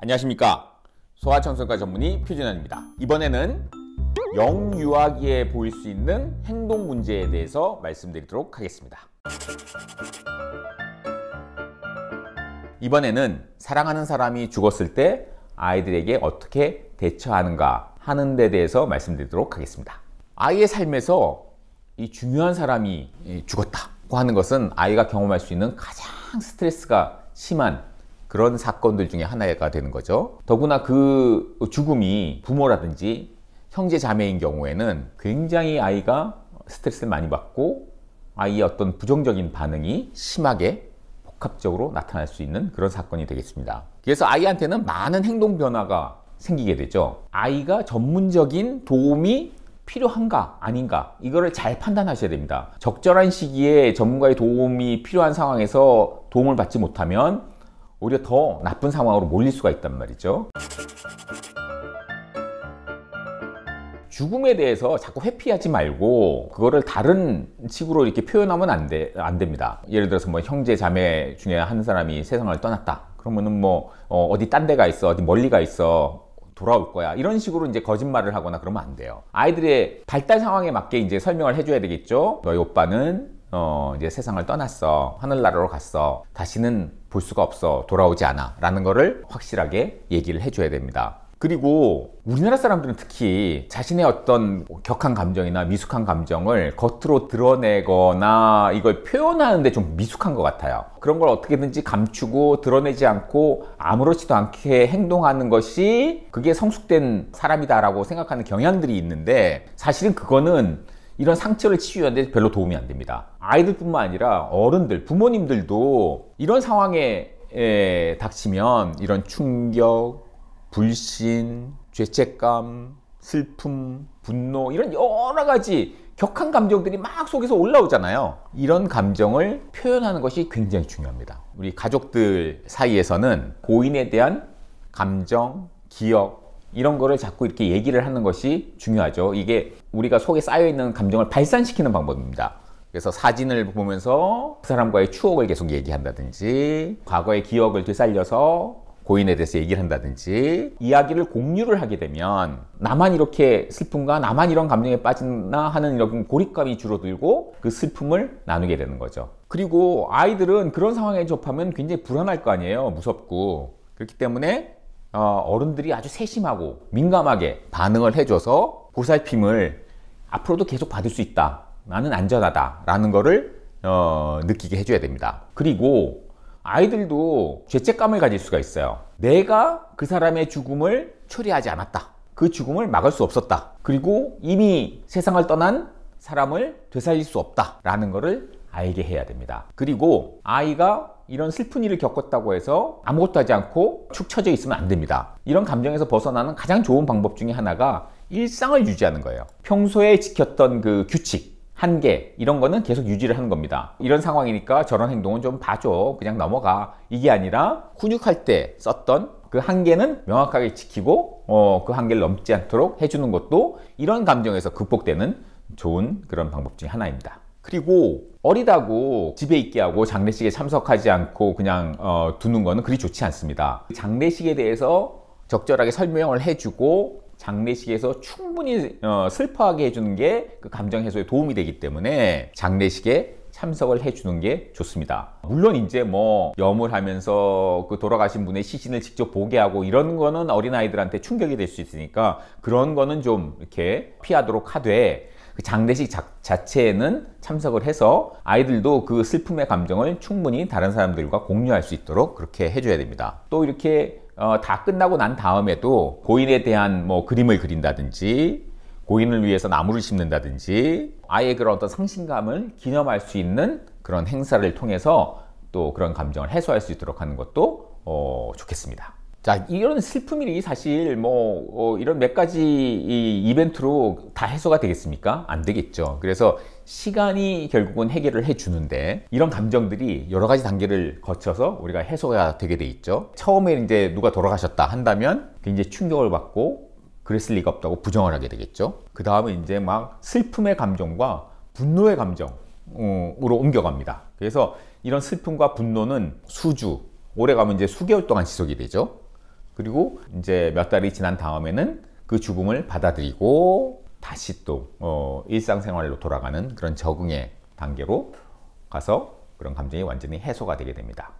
안녕하십니까. 소아청소년과 전문의 표준현입니다. 이번에는 영유아기에 보일 수 있는 행동 문제에 대해서 말씀드리도록 하겠습니다. 이번에는 사랑하는 사람이 죽었을 때 아이들에게 어떻게 대처하는가 하는 데 대해서 말씀드리도록 하겠습니다. 아이의 삶에서 이 중요한 사람이 죽었다고 하는 것은 아이가 경험할 수 있는 가장 스트레스가 심한 그런 사건들 중에 하나가 되는 거죠. 더구나 그 죽음이 부모라든지 형제 자매인 경우에는 굉장히 아이가 스트레스를 많이 받고 아이의 어떤 부정적인 반응이 심하게 복합적으로 나타날 수 있는 그런 사건이 되겠습니다. 그래서 아이한테는 많은 행동 변화가 생기게 되죠. 아이가 전문적인 도움이 필요한가 아닌가 이거를 잘 판단하셔야 됩니다. 적절한 시기에 전문가의 도움이 필요한 상황에서 도움을 받지 못하면 오히려 더 나쁜 상황으로 몰릴 수가 있단 말이죠. 죽음에 대해서 자꾸 회피하지 말고 그거를 다른 식으로 이렇게 표현하면 안 됩니다. 예를 들어서 뭐 형제 자매 중에 한 사람이 세상을 떠났다. 그러면은 뭐 어디 딴 데가 있어, 어디 멀리 가 있어, 돌아올 거야. 이런 식으로 이제 거짓말을 하거나 그러면 안 돼요. 아이들의 발달 상황에 맞게 이제 설명을 해줘야 되겠죠. 너희 오빠는 이제 세상을 떠났어. 하늘나라로 갔어. 다시는 볼 수가 없어. 돌아오지 않아. 라는 거를 확실하게 얘기를 해줘야 됩니다. 그리고 우리나라 사람들은 특히 자신의 어떤 격한 감정이나 미숙한 감정을 겉으로 드러내거나 이걸 표현하는데 좀 미숙한 것 같아요. 그런 걸 어떻게든지 감추고 드러내지 않고 아무렇지도 않게 행동하는 것이 그게 성숙된 사람이다라고 생각하는 경향들이 있는데 사실은 그거는 이런 상처를 치유하는데 별로 도움이 안 됩니다. 아이들뿐만 아니라 어른들, 부모님들도 이런 상황에 닥치면 이런 충격, 불신, 죄책감, 슬픔, 분노 이런 여러 가지 격한 감정들이 막 속에서 올라오잖아요. 이런 감정을 표현하는 것이 굉장히 중요합니다. 우리 가족들 사이에서는 고인에 대한 감정, 기억 이런 거를 자꾸 이렇게 얘기를 하는 것이 중요하죠. 이게 우리가 속에 쌓여있는 감정을 발산시키는 방법입니다. 그래서 사진을 보면서 그 사람과의 추억을 계속 얘기한다든지 과거의 기억을 되살려서 고인에 대해서 얘기를 한다든지 이야기를 공유를 하게 되면 나만 이렇게 슬픔과 나만 이런 감정에 빠지나 하는 이런 고립감이 줄어들고 그 슬픔을 나누게 되는 거죠. 그리고 아이들은 그런 상황에 접하면 굉장히 불안할 거 아니에요. 무섭고. 그렇기 때문에 어른들이 아주 세심하고 민감하게 반응을 해줘서 보살핌을 앞으로도 계속 받을 수 있다. 나는 안전하다. 라는 거를 느끼게 해줘야 됩니다. 그리고 아이들도 죄책감을 가질 수가 있어요. 내가 그 사람의 죽음을 처리하지 않았다. 그 죽음을 막을 수 없었다. 그리고 이미 세상을 떠난 사람을 되살릴 수 없다. 라는 거를 알게 해야 됩니다. 그리고 아이가 이런 슬픈 일을 겪었다고 해서 아무것도 하지 않고 축 처져 있으면 안 됩니다. 이런 감정에서 벗어나는 가장 좋은 방법 중에 하나가 일상을 유지하는 거예요. 평소에 지켰던 그 규칙, 한계 이런 거는 계속 유지를 하는 겁니다. 이런 상황이니까 저런 행동은 좀 봐줘. 그냥 넘어가. 이게 아니라 훈육할 때 썼던 그 한계는 명확하게 지키고 그 한계를 넘지 않도록 해주는 것도 이런 감정에서 극복되는 좋은 그런 방법 중에 하나입니다. 그리고 어리다고 집에 있게 하고 장례식에 참석하지 않고 그냥 두는 거는 그리 좋지 않습니다. 장례식에 대해서 적절하게 설명을 해주고 장례식에서 충분히 슬퍼하게 해주는 게 그 감정 해소에 도움이 되기 때문에 장례식에 참석을 해주는 게 좋습니다. 물론 이제 뭐 염을 그 돌아가신 분의 시신을 직접 보게 하고 이런 거는 어린아이들한테 충격이 될 수 있으니까 그런 거는 좀 이렇게 피하도록 하되 그 장례식 자체에는 참석을 해서 아이들도 그 슬픔의 감정을 충분히 다른 사람들과 공유할 수 있도록 그렇게 해줘야 됩니다. 또 이렇게 다 끝나고 난 다음에도 고인에 대한 뭐 그림을 그린다든지 고인을 위해서 나무를 심는다든지 아이의 그런 어떤 상실감을 기념할 수 있는 그런 행사를 통해서 또 그런 감정을 해소할 수 있도록 하는 것도 좋겠습니다. 자, 이런 슬픔 일이 사실 이런 몇 가지 이벤트로 다 해소가 되겠습니까? 안 되겠죠. 그래서 시간이 결국은 해결을 해주는데 이런 감정들이 여러 가지 단계를 거쳐서 우리가 해소가 되게 돼 있죠. 처음에 이제 누가 돌아가셨다 한다면 굉장히 충격을 받고 그랬을 리가 없다고 부정을 하게 되겠죠. 그 다음에 이제 막 슬픔의 감정과 분노의 감정으로 옮겨갑니다. 그래서 이런 슬픔과 분노는 수주, 오래 가면 이제 수개월 동안 지속이 되죠. 그리고 이제 몇 달이 지난 다음에는 그 죽음을 받아들이고 다시 또 일상생활로 돌아가는 그런 적응의 단계로 가서 그런 감정이 완전히 해소가 되게 됩니다.